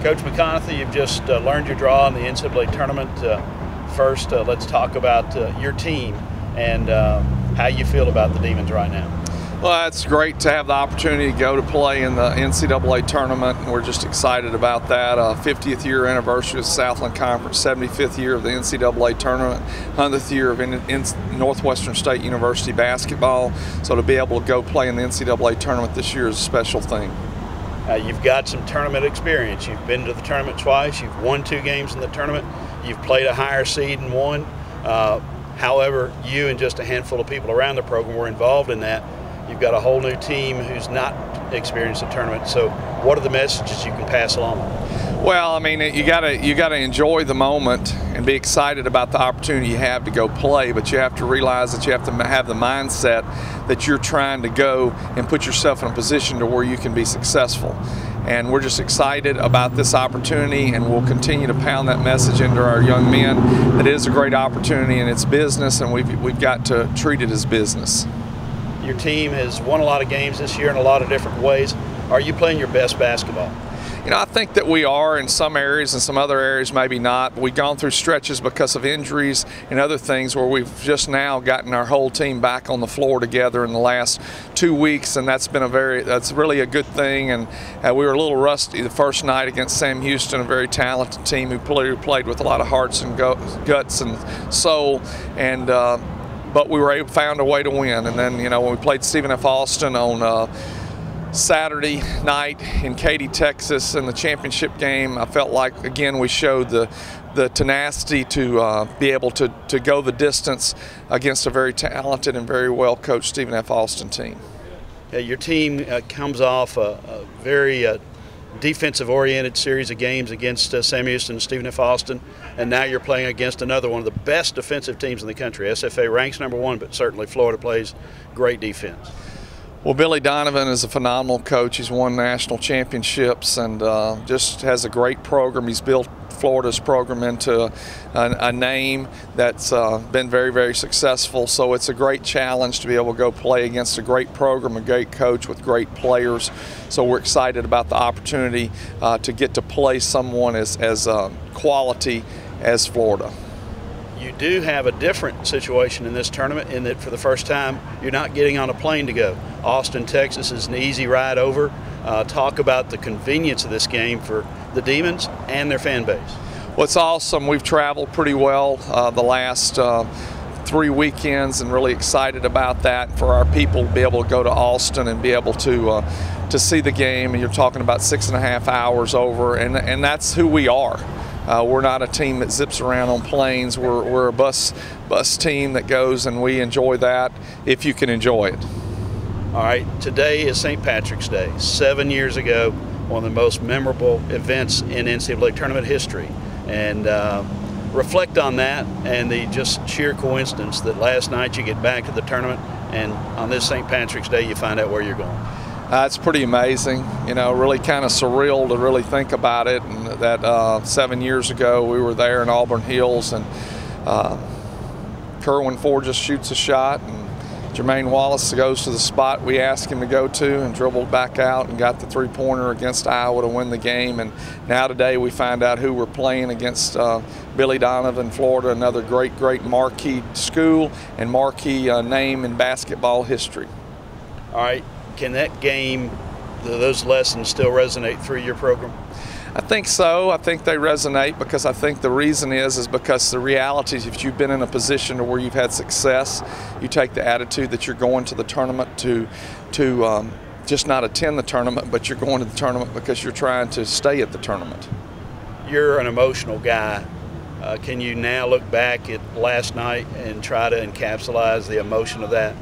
Coach McCarthy, you've just learned your draw in the NCAA tournament. First, let's talk about your team and how you feel about the Demons right now. Well, it's great to have the opportunity to go to play in the NCAA tournament, and we're just excited about that. 50th year anniversary of the Southland Conference, 75th year of the NCAA tournament, 100th year of Northwestern State University basketball. So to be able to go play in the NCAA tournament this year is a special thing. You've got some tournament experience. You've been to the tournament twice. You've won 2 games in the tournament. You've played a higher seed and won. However, you and just a handful of people around the program were involved in that. You've got a whole new team who's not experienced a tournament. So what are the messages you can pass along? Well, I mean, you gotta enjoy the moment and be excited about the opportunity you have to go play, but you have to realize that you have to have the mindset that you're trying to go and put yourself in a position to where you can be successful. And we're just excited about this opportunity, and we'll continue to pound that message into our young men that it is a great opportunity and it's business, and we've got to treat it as business. Your team has won a lot of games this year in a lot of different ways. Are you playing your best basketball? You know, I think that we are in some areas, and some other areas maybe not. We've gone through stretches because of injuries and other things where we've just now gotten our whole team back on the floor together in the last 2 weeks, and that's really a good thing. And we were a little rusty the first night against Sam Houston, a very talented team who played with a lot of hearts and guts and soul, and but we were found a way to win. And then, you know, when we played Stephen F. Austin on Saturday night in Katy, Texas, in the championship game, I felt like, again, we showed the tenacity to be able to go the distance against a very talented and very well-coached Stephen F. Austin team. Yeah, your team comes off a very defensive-oriented series of games against Sam Houston and Stephen F. Austin, and now you're playing against another one of the best defensive teams in the country. SFA ranks #1, but certainly Florida plays great defense. Well, Billy Donovan is a phenomenal coach. He's won national championships and just has a great program. He's built Florida's program into a name that's been very, very successful. So it's a great challenge to be able to go play against a great program, a great coach with great players. So we're excited about the opportunity to get to play someone as quality as Florida. You do have a different situation in this tournament in that for the first time you're not getting on a plane to go. Austin, Texas is an easy ride over. Talk about the convenience of this game for the Demons and their fan base. Well, it's awesome. We've traveled pretty well the last 3 weekends, and really excited about that for our people to be able to go to Austin and be able to see the game. And you're talking about 6.5 hours over, and that's who we are. We're not a team that zips around on planes. We're a bus team that goes, and we enjoy that if you can enjoy it. All right, today is St. Patrick's Day. 7 years ago, one of the most memorable events in NCAA tournament history. And reflect on that and the just sheer coincidence that last night you get back to the tournament, and on this St. Patrick's Day you find out where you're going. It's pretty amazing, you know, really kind of surreal to really think about it. And that 7 years ago we were there in Auburn Hills, and Kerwin Ford just shoots a shot, and Jermaine Wallace goes to the spot we asked him to go to and dribbled back out and got the 3-pointer against Iowa to win the game. And now today we find out who we're playing against, Billy Donovan, Florida, another great marquee school and marquee name in basketball history. All right. Can that game, those lessons still resonate through your program? I think so. I think they resonate because I think the reason is because the reality is, if you've been in a position where you've had success, you take the attitude that you're going to the tournament to just not attend the tournament, but you're going to the tournament because you're trying to stay at the tournament. You're an emotional guy. Can you now look back at last night and try to encapsulate the emotion of that?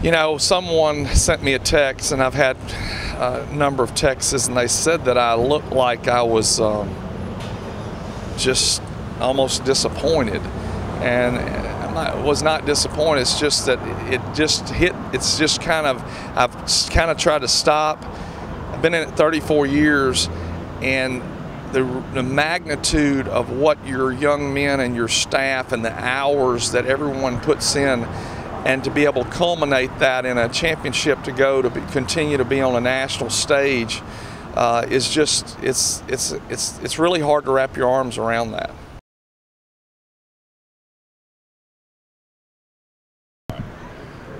You know, someone sent me a text, and I've had a number of texts, and they said that I looked like I was just almost disappointed. And I was not disappointed. It's just that it just hit. It's just I've kind of tried to stop. I've been in it 34 years, and the magnitude of what your young men and your staff and the hours that everyone puts in, and to be able to culminate that in a championship, to go to continue to be on a national stage, is just it's really hard to wrap your arms around that.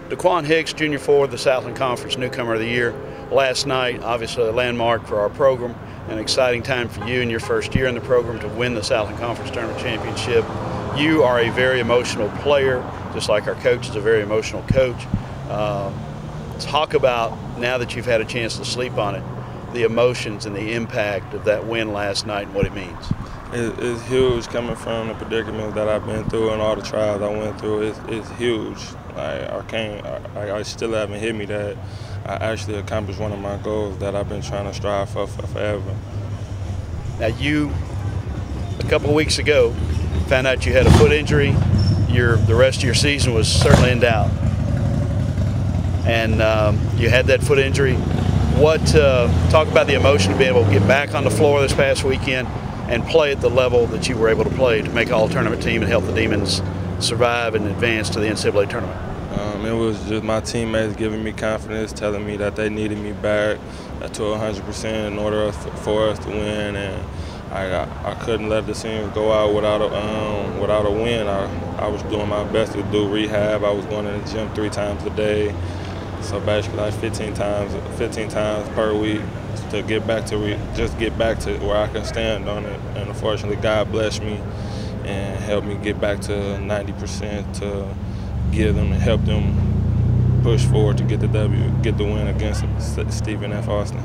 Daquan Hicks, junior forward, the Southland Conference Newcomer of the Year. Last night, obviously a landmark for our program, an exciting time for you in your first year in the program to win the Southland Conference Tournament Championship. You are a very emotional player, just like our coach is a very emotional coach. Talk about, now that you've had a chance to sleep on it, the emotions and the impact of that win last night and what it means. It's huge coming from the predicament that I've been through and all the trials I went through. It's huge. I still haven't hit me that I actually accomplished one of my goals that I've been trying to strive for forever. Now you, a couple of weeks ago, found out you had a foot injury. The rest of your season was certainly in doubt. And you had that foot injury. Talk about the emotion of being able to get back on the floor this past weekend and play at the level that you were able to play to make all-tournament team and help the Demons survive and advance to the NCAA tournament. It was just my teammates giving me confidence, telling me that they needed me back to 100% in order for us to win, and I couldn't let the season go out without a win. I was doing my best to do rehab. I was going to the gym 3 times a day, so basically like 15 times per week to get back to just get back to where I can stand on it. And unfortunately, God blessed me and helped me get back to 90% to give them and help them push forward to get the W, get the win against Stephen F. Austin.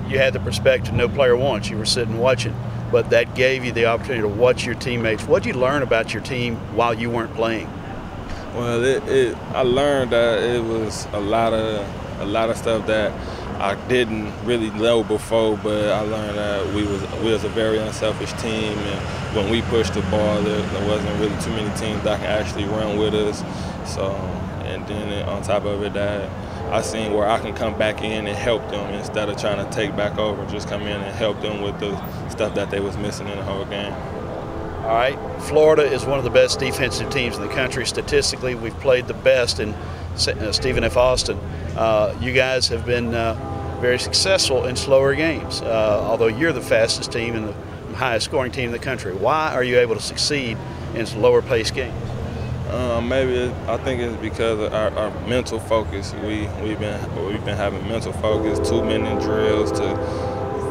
You had the perspective no player wants. You were sitting watching, but that gave you the opportunity to watch your teammates. What did you learn about your team while you weren't playing? Well, I learned that it was a lot of stuff that I didn't really know before, but I learned that we was a very unselfish team, and when we pushed the ball, there wasn't really too many teams that could actually run with us. So, and then on top of it, that I seen where I can come back in and help them instead of trying to take back over, just come in and help them with the stuff that they was missing in the whole game. All right, Florida is one of the best defensive teams in the country. Statistically, we've played the best in Stephen F. Austin. You guys have been very successful in slower games, although you're the fastest team and the highest scoring team in the country. Why are you able to succeed in lower paced games? I think it's because of our mental focus. We've been having mental focus, 2-minute drills to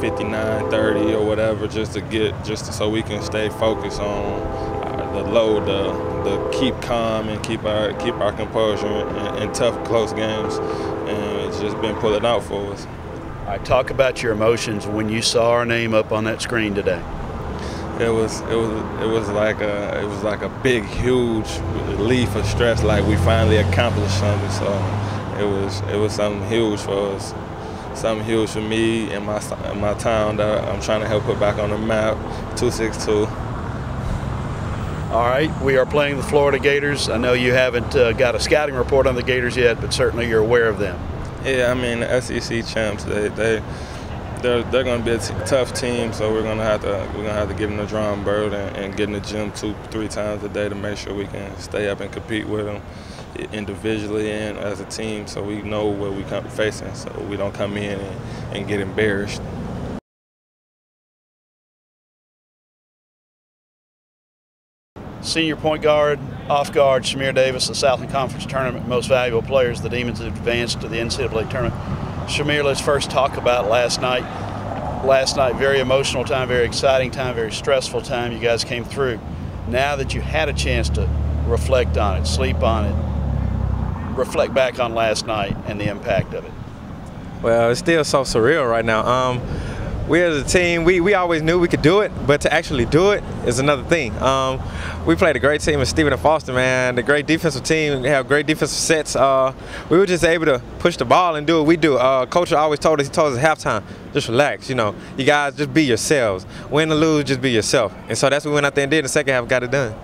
59, 30 or whatever, just so we can stay focused on the load, the keep calm and keep our composure in tough, close games, and it's just been pulling out for us. All right, talk about your emotions when you saw our name up on that screen today. It was like a big, huge relief of stress, like we finally accomplished something. So it was something huge for us, something huge for me and my town that I'm trying to help put back on the map. 262. All right, we are playing the Florida Gators. I know you haven't got a scouting report on the Gators yet, but certainly you're aware of them. Yeah, I mean the SEC champs. They're going to be a tough team, so we're going to have to get in the drawing board and get in the gym 2-3 times a day to make sure we can stay up and compete with them individually and as a team, so we know what we come facing, so we don't come in and get embarrassed. Senior point guard, off guard, Shamir Davis, the Southland Conference Tournament most valuable players. The Demons have advanced to the NCAA tournament. Shamir, let's first talk about last night. Last night, very emotional time, very exciting time, very stressful time. You guys came through. Now that you had a chance to reflect on it, sleep on it, reflect back on last night and the impact of it. Well, it's still so surreal right now. We as a team, we always knew we could do it, but to actually do it is another thing. We played a great team with Stephen F. Austin, man. The great defensive team, they have great defensive sets. We were just able to push the ball and do what we do. Coach always told us at halftime, just relax, you know. You guys just be yourselves. Win or lose, just be yourself. And so that's what we went out there and did in the second half, got it done.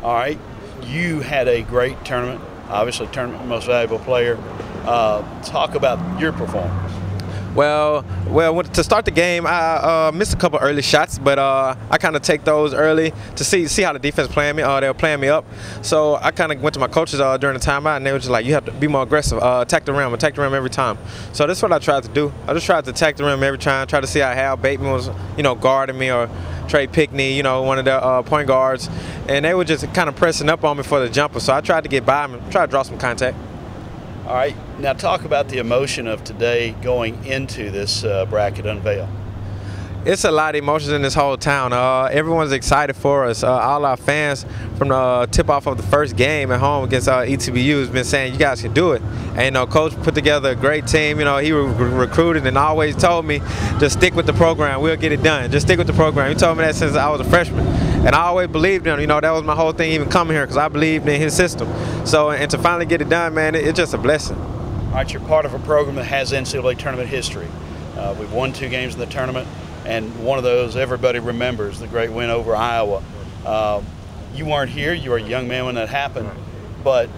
All right, you had a great tournament, obviously tournament most valuable player. Talk about your performance. Well, to start the game, I missed a couple early shots, but I kind of take those early to see how the defense playing me. They were playing me up, so I kind of went to my coaches during the timeout, and they were just like, "You have to be more aggressive, attack the rim every time." So that's what I tried to do. I just tried to attack the rim every time, try to see how Hal Bateman was, guarding me, or Trey Pickney, one of the point guards, and they were just kind of pressing up on me for the jumper. So I tried to get by them, try to draw some contact. All right, now talk about the emotion of today going into this bracket unveil. It's a lot of emotions in this whole town. Everyone's excited for us. All our fans from the tip-off of the first game at home against ETBU has been saying, you guys can do it. And Coach put together a great team. He recruited and always told me, just stick with the program. We'll get it done. Just stick with the program. He told me that since I was a freshman. And I always believed in him. That was my whole thing even coming here, because I believed in his system. So, and to finally get it done, man, it's just a blessing. All right, you're part of a program that has NCAA tournament history. We've won 2 games in the tournament, and one of those everybody remembers, the great win over Iowa. You weren't here. You were a young man when that happened. But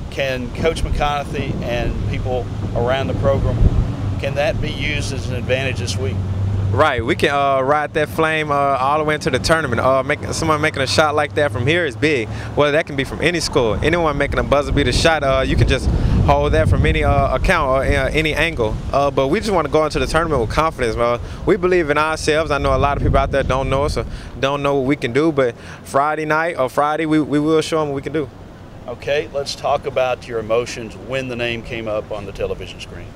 can Coach McCarthy and people around the program, can that be used as an advantage this week? Right, we can ride that flame all the way into the tournament. Someone making a shot like that from here is big. Well, that can be from any school. Anyone making a buzzer beater shot, you can just hold that from any account or any angle. But we just want to go into the tournament with confidence. We believe in ourselves. I know a lot of people out there don't know us or don't know what we can do, but Friday night or Friday, we will show them what we can do. Okay, let's talk about your emotions when the name came up on the television screen.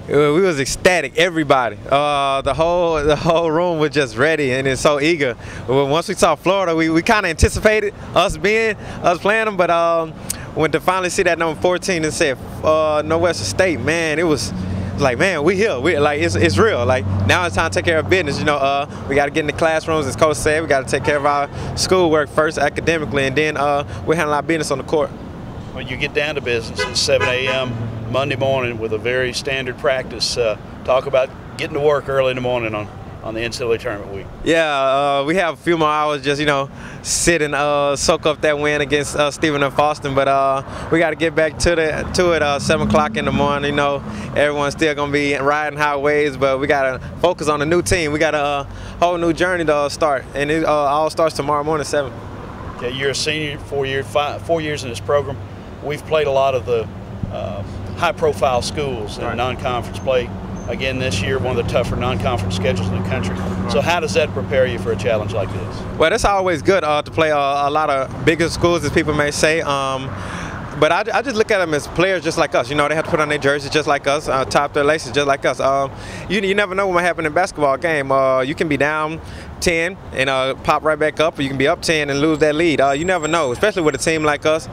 We was ecstatic, everybody. The whole room was just ready and it's so eager. Once we saw Florida, we kind of anticipated us playing them, but when to finally see that number 14 and said Northwestern State, man, it was like, man, we here. It's real. Like, now it's time to take care of business. We got to get in the classrooms, as Coach said. We got to take care of our schoolwork first academically, and then we handle our business on the court. When you get down to business at 7 a.m. Monday morning with a very standard practice, talk about getting to work early in the morning on the NCAA tournament week. Yeah, we have a few more hours just, sit and soak up that win against Stephen F. Austin, but we got to get back to it 7 o'clock in the morning. Everyone's still going to be riding highways, but we got to focus on a new team. We got a whole new journey to start, and it all starts tomorrow morning at 7. Okay, you're a senior, 4 years in this program. We've played a lot of the high-profile schools in non-conference play. Again, this year, one of the tougher non-conference schedules in the country. So how does that prepare you for a challenge like this? Well, that's always good to play a lot of bigger schools, as people may say. But I just look at them as players just like us. They have to put on their jerseys just like us, top their laces just like us. You never know what might happen in a basketball game. You can be down 10 and pop right back up, or you can be up 10 and lose that lead. You never know, especially with a team like us.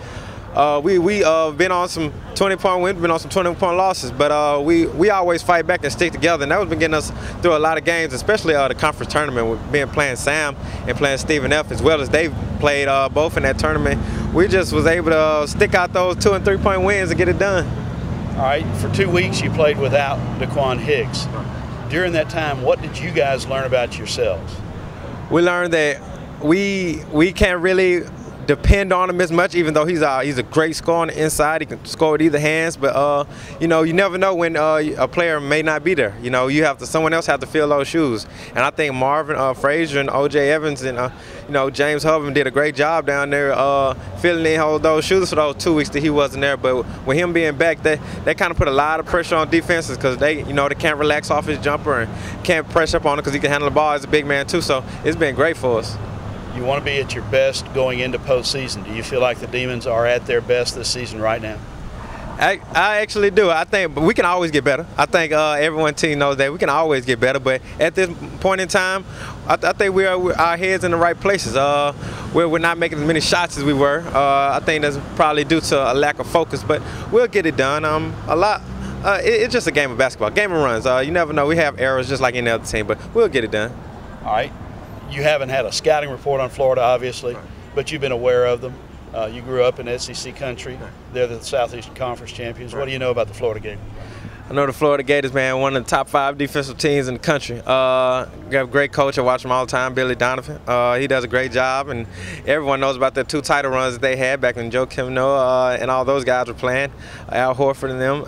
We been on some 20-point wins, been on some 20-point losses, but we always fight back and stick together, and that has been getting us through a lot of games, especially the conference tournament, with playing Sam and playing Stephen F. as well as they've played both in that tournament. We just was able to stick out those 2- and 3-point wins and get it done. All right, for 2 weeks you played without Daquan Hicks. During that time, what did you guys learn about yourselves? We learned that we can't really depend on him as much, even though he's a great scorer on the inside. He can score with either hands, but you never know when a player may not be there. Someone else have to fill those shoes. And I think Marvin Frazier and O.J. Evans and James Hubbard did a great job down there filling in those shoes for those 2 weeks that he wasn't there. But with him being back, they kind of put a lot of pressure on defenses, because they can't relax off his jumper and can't press up on it because he can handle the ball as a big man too. So it's been great for us. You want to be at your best going into postseason. Do you feel like the Demons are at their best this season right now? I actually do. I think, but we can always get better. I think everyone team knows that we can always get better. But at this point in time, I think our heads in the right places. We're not making as many shots as we were. I think that's probably due to a lack of focus. But we'll get it done. It's just a game of basketball, game of runs. You never know. We have errors just like any other team, but we'll get it done. All right. You haven't had a scouting report on Florida, obviously, but you've been aware of them. You grew up in SEC country. They're the Southeastern Conference champions. What do you know about the Florida game? I know the Florida Gators, man, one of the top 5 defensive teams in the country. We have a great coach. I watch him all the time, Billy Donovan. He does a great job, and everyone knows about the 2 title runs that they had back when Joe Kimno and all those guys were playing, Al Horford and them.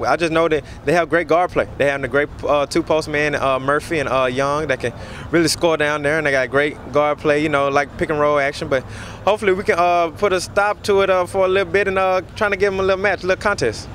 I just know that they have great guard play. They have the great 2-post men, Murphy and Young, that can really score down there, and they got great guard play, you know, like pick and roll action. But hopefully we can put a stop to it for a little bit and trying to give them a little match, a little contest.